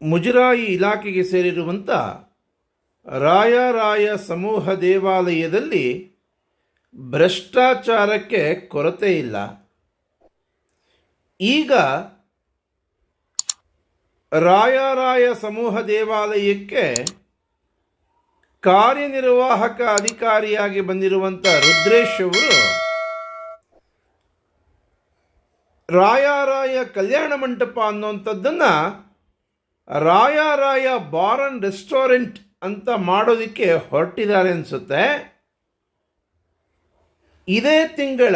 ಮುಜರಾಯಿ ಇಲಾಖೆಗೆ ಸೇರಿರುವಂಥ ರಾಯರಾಯ ಸಮೂಹ ದೇವಾಲಯದಲ್ಲಿ ಭ್ರಷ್ಟಾಚಾರಕ್ಕೆ ಕೊರತೆ ಇಲ್ಲ. ಈಗ ರಾಯರಾಯ ಸಮೂಹ ದೇವಾಲಯಕ್ಕೆ ಕಾರ್ಯನಿರ್ವಾಹಕ ಅಧಿಕಾರಿಯಾಗಿ ಬಂದಿರುವಂಥ ರುದ್ರೇಶ್ ಅವರು ರಾಯರಾಯ ಕಲ್ಯಾಣ ಮಂಟಪ ಅನ್ನುವಂಥದ್ದನ್ನು ರಾಯರಾಯ ಬಾರ್ ಅಂಡ್ ರೆಸ್ಟೋರೆಂಟ್ ಅಂತ ಮಾಡೋದಕ್ಕೆ ಹೊರಟಿದ್ದಾರೆ ಅನಿಸುತ್ತೆ. ಇದೇ ತಿಂಗಳ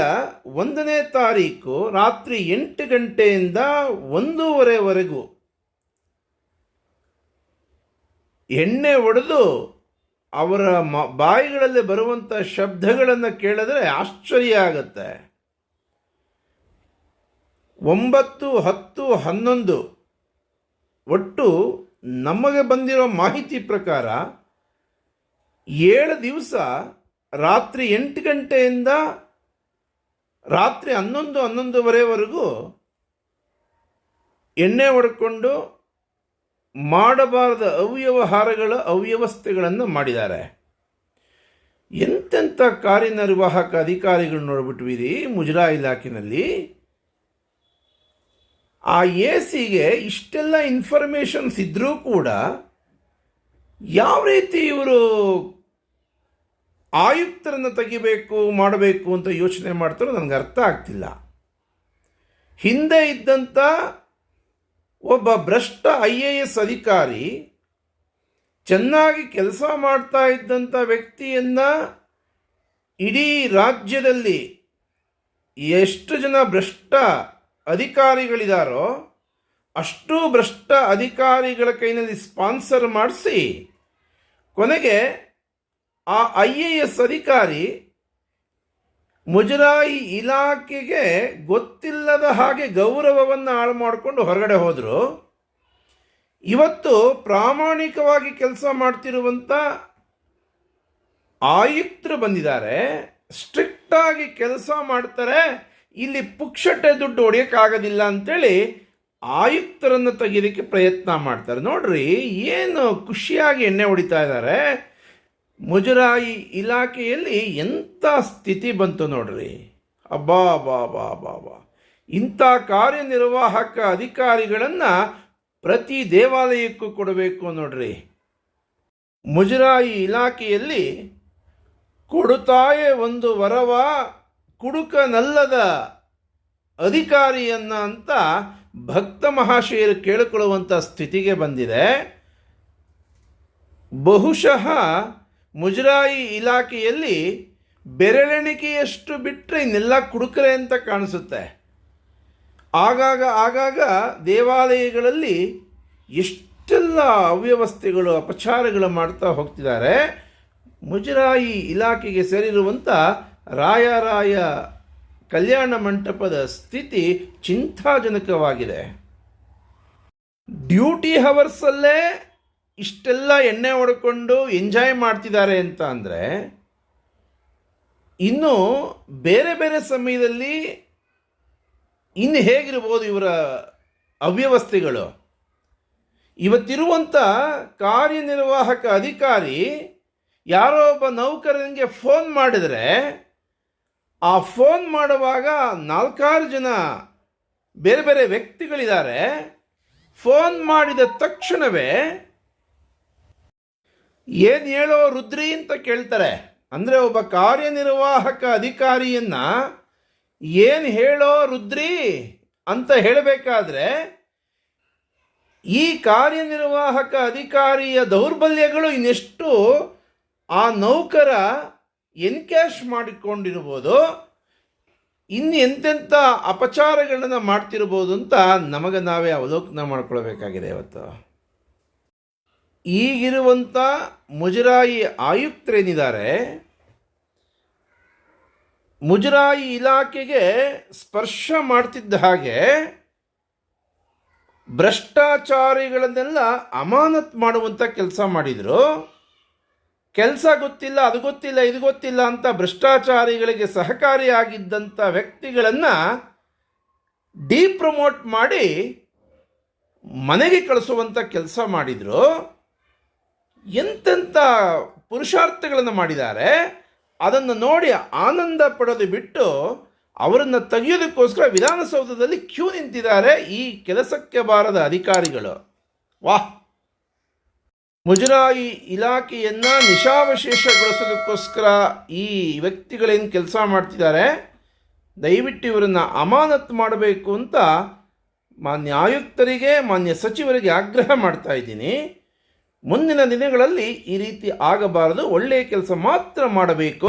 1ನೇ ತಾರೀಕು ರಾತ್ರಿ 8 ಗಂಟೆಯಿಂದ 1:30ವರೆಗೂ ಎಣ್ಣೆ ಹೊಡೆದು ಅವರ ಬಾಯಿಗಳಲ್ಲಿ ಬರುವಂಥ ಶಬ್ದಗಳನ್ನು ಕೇಳಿದ್ರೆ ಆಶ್ಚರ್ಯ ಆಗುತ್ತೆ. 9, 10, 11 ಒಟ್ಟು ನಮಗೆ ಬಂದಿರೋ ಮಾಹಿತಿ ಪ್ರಕಾರ 7 ದಿವಸ ರಾತ್ರಿ 8 ಗಂಟೆಯಿಂದ ರಾತ್ರಿ 11, 11:30ವರೆಗೂ ಎಣ್ಣೆ ಹೊಡ್ಕೊಂಡು ಮಾಡಬಾರದ ಅವ್ಯವಸ್ಥೆಗಳನ್ನು ಮಾಡಿದ್ದಾರೆ. ಎಂತೆಂಥ ಕಾರ್ಯನಿರ್ವಾಹಕ ಅಧಿಕಾರಿಗಳು ನೋಡ್ಬಿಟ್ವಿರಿ ಮುಜರಾಯಿ ಇಲಾಖೆಯಲ್ಲಿ. ಆ ಸಿಗೆ ಇಷ್ಟೆಲ್ಲ ಇನ್ಫಾರ್ಮೇಷನ್ಸ್ ಇದ್ದರೂ ಕೂಡ ಯಾವ ರೀತಿ ಇವರು ಆಯುಕ್ತರನ್ನು ತೆಗಿಬೇಕು ಮಾಡಬೇಕು ಅಂತ ಯೋಚನೆ ಮಾಡ್ತಾರೋ ನನಗೆ ಅರ್ಥ ಆಗ್ತಿಲ್ಲ. ಹಿಂದೆ ಇದ್ದಂಥ ಒಬ್ಬ ಭ್ರಷ್ಟ IAS ಅಧಿಕಾರಿ ಚೆನ್ನಾಗಿ ಕೆಲಸ ಮಾಡ್ತಾ ಇದ್ದಂಥ ವ್ಯಕ್ತಿಯನ್ನು ಇಡೀ ರಾಜ್ಯದಲ್ಲಿ ಎಷ್ಟು ಜನ ಭ್ರಷ್ಟ ಅಧಿಕಾರಿಗಳಿದಾರೋ ಅಷ್ಟು ಭ್ರಷ್ಟ ಅಧಿಕಾರಿಗಳ ಕೈನಲ್ಲಿ ಸ್ಪಾನ್ಸರ್ ಮಾಡಿಸಿ ಕೊನೆಗೆ ಆ IAS ಅಧಿಕಾರಿ ಮುಜರಾಯಿ ಇಲಾಖೆಗೆ ಗೊತ್ತಿಲ್ಲದ ಹಾಗೆ ಗೌರವವನ್ನು ಹಾಳು ಮಾಡಿಕೊಂಡು ಹೊರಗಡೆ ಹೋದರು. ಇವತ್ತು ಪ್ರಾಮಾಣಿಕವಾಗಿ ಕೆಲಸ ಮಾಡ್ತಿರುವಂಥ ಆಯುಕ್ತರು ಬಂದಿದ್ದಾರೆ, ಸ್ಟ್ರಿಕ್ಟಾಗಿ ಕೆಲಸ ಮಾಡ್ತಾರೆ, ಇಲ್ಲಿ ಪುಕ್ಷಟೆ ದುಡ್ಡು ಹೊಡೆಯೋಕ್ಕಾಗೋದಿಲ್ಲ ಅಂಥೇಳಿ ಆಯುಕ್ತರನ್ನು ತೆಗೆಯೋದಕ್ಕೆ ಪ್ರಯತ್ನ ಮಾಡ್ತಾರೆ. ನೋಡ್ರಿ ಏನು ಖುಷಿಯಾಗಿ ಎಣ್ಣೆ ಹೊಡಿತಾ ಇದ್ದಾರೆ. ಮುಜರಾಯಿ ಇಲಾಖೆಯಲ್ಲಿ ಎಂಥ ಸ್ಥಿತಿ ಬಂತು ನೋಡ್ರಿ. ಅಬ್ಬಾ ಬಾ ಬಾ ಬಾ ಬಾ ಇಂಥ ಕಾರ್ಯನಿರ್ವಾಹಕ ಅಧಿಕಾರಿಗಳನ್ನು ಪ್ರತಿ ದೇವಾಲಯಕ್ಕೂ ಕೊಡಬೇಕು ನೋಡ್ರಿ. ಮುಜರಾಯಿ ಇಲಾಖೆಯಲ್ಲಿ ಕೊಡುತ್ತಾಯೇ ಒಂದು ವರವ ಕುಡುಕನಲ್ಲದ ಅಧಿಕಾರಿಯನ್ನ ಅಂತ ಭಕ್ತ ಮಹಾಶಯರು ಕೇಳಿಕೊಳ್ಳುವಂಥ ಸ್ಥಿತಿಗೆ ಬಂದಿದೆ. ಬಹುಶಃ ಮುಜರಾಯಿ ಇಲಾಖೆಯಲ್ಲಿ ಬೆರಳೆಣಿಕೆಯಷ್ಟು ಬಿಟ್ಟರೆ ಇನ್ನೆಲ್ಲ ಕುಡುಕರೆ ಅಂತ ಕಾಣಿಸುತ್ತೆ. ಆಗಾಗ ದೇವಾಲಯಗಳಲ್ಲಿ ಎಷ್ಟೆಲ್ಲ ಅವ್ಯವಸ್ಥೆಗಳು ಅಪಚಾರಗಳು ಮಾಡ್ತಾ ಹೋಗ್ತಿದ್ದಾರೆ. ಮುಜರಾಯಿ ಇಲಾಖೆಗೆ ಸೇರಿರುವಂಥ ರಾಯರಾಯ ಕಲ್ಯಾಣ ಮಂಟಪದ ಸ್ಥಿತಿ ಚಿಂತಾಜನಕವಾಗಿದೆ. ಡ್ಯೂಟಿ ಹವರ್ಸಲ್ಲೇ ಇಷ್ಟೆಲ್ಲ ಎಣ್ಣೆ ಹೊಡ್ಕೊಂಡು ಎಂಜಾಯ್ ಮಾಡ್ತಿದ್ದಾರೆ ಅಂತ ಅಂದರೆ ಇನ್ನು ಬೇರೆ ಬೇರೆ ಸಮಯದಲ್ಲಿ ಇನ್ನು ಹೇಗಿರ್ಬೋದು ಇವರ ಅವ್ಯವಸ್ಥೆಗಳು. ಇವತ್ತಿರುವಂಥ ಕಾರ್ಯನಿರ್ವಾಹಕ ಅಧಿಕಾರಿ ಯಾರೋ ಒಬ್ಬ ನೌಕರನಿಗೆ ಫೋನ್ ಮಾಡಿದರೆ ಆ ಫೋನ್ ಮಾಡುವಾಗ 4-6 ಜನ ಬೇರೆ ಬೇರೆ ವ್ಯಕ್ತಿಗಳಿದ್ದಾರೆ. ಫೋನ್ ಮಾಡಿದ ತಕ್ಷಣವೇ ಏನು ಹೇಳೋ ರುದ್ರಿ ಅಂತ ಕೇಳ್ತಾರೆ. ಅಂದರೆ ಒಬ್ಬ ಕಾರ್ಯನಿರ್ವಾಹಕ ಅಧಿಕಾರಿಯನ್ನು ಏನು ಹೇಳೋ ರುದ್ರಿ ಅಂತ ಹೇಳಬೇಕಾದ್ರೆ ಈ ಕಾರ್ಯನಿರ್ವಾಹಕ ಅಧಿಕಾರಿಯ ದೌರ್ಬಲ್ಯಗಳು ಇನ್ನೆಷ್ಟು ಆ ನೌಕರ ಎನ್ಕ್ಯಾಶ್ ಮಾಡಿಕೊಂಡಿರ್ಬೋದು, ಇನ್ನು ಎಂತೆಂಥ ಅಪಚಾರಗಳನ್ನು ಮಾಡ್ತಿರ್ಬೋದು ಅಂತ ನಮಗೆ ನಾವೇ ಅವಲೋಕನ ಮಾಡ್ಕೊಳ್ಬೇಕಾಗಿದೆ. ಇವತ್ತು ಈಗಿರುವಂಥ ಮುಜರಾಯಿ ಆಯುಕ್ತರೇನಿದ್ದಾರೆ, ಮುಜರಾಯಿ ಇಲಾಖೆಗೆ ಸ್ಪರ್ಶ ಮಾಡ್ತಿದ್ದ ಹಾಗೆ ಭ್ರಷ್ಟಾಚಾರಿಗಳನ್ನೆಲ್ಲ ಅಮಾನತ್ ಮಾಡುವಂಥ ಕೆಲಸ ಮಾಡಿದರು. ಕೆಲಸ ಗೊತ್ತಿಲ್ಲ, ಅದು ಗೊತ್ತಿಲ್ಲ, ಇದು ಗೊತ್ತಿಲ್ಲ ಅಂತ ಭ್ರಷ್ಟಾಚಾರಿಗಳಿಗೆ ಸಹಕಾರಿಯಾಗಿದ್ದಂಥ ವ್ಯಕ್ತಿಗಳನ್ನು ಡಿಪ್ರಮೋಟ್ ಮಾಡಿ ಮನೆಗೆ ಕಳಿಸುವಂಥ ಕೆಲಸ ಮಾಡಿದರು. ಎಂತೆಂಥ ಪುರುಷಾರ್ಥಗಳನ್ನು ಮಾಡಿದ್ದಾರೆ. ಅದನ್ನು ನೋಡಿ ಆನಂದ ಪಡೋದು ಬಿಟ್ಟು ಅವರನ್ನು ತೆಗೆಯೋದಕ್ಕೋಸ್ಕರ ವಿಧಾನಸೌಧದಲ್ಲಿ ಕ್ಯೂ ನಿಂತಿದ್ದಾರೆ ಈ ಕೆಲಸಕ್ಕೆ ಬಾರದ ಅಧಿಕಾರಿಗಳು. ವಾಹ್! ಮುಜರಾಯಿ ಇಲಾಖೆಯನ್ನು ನಿಶಾವಶೇಷಗೊಳಿಸೋದಕ್ಕೋಸ್ಕರ ಈ ವ್ಯಕ್ತಿಗಳೇನು ಕೆಲಸ ಮಾಡ್ತಿದ್ದಾರೆ, ದಯವಿಟ್ಟು ಇವರನ್ನು ಅಮಾನತು ಮಾಡಬೇಕು ಅಂತ ಮಾನ್ಯ ಆಯುಕ್ತರಿಗೆ, ಮಾನ್ಯ ಸಚಿವರಿಗೆ ಆಗ್ರಹ ಮಾಡ್ತಾ ಇದ್ದೀನಿ. ಮುಂದಿನ ದಿನಗಳಲ್ಲಿ ಈ ರೀತಿ ಆಗಬಾರದು, ಒಳ್ಳೆಯ ಕೆಲಸ ಮಾತ್ರ ಮಾಡಬೇಕು.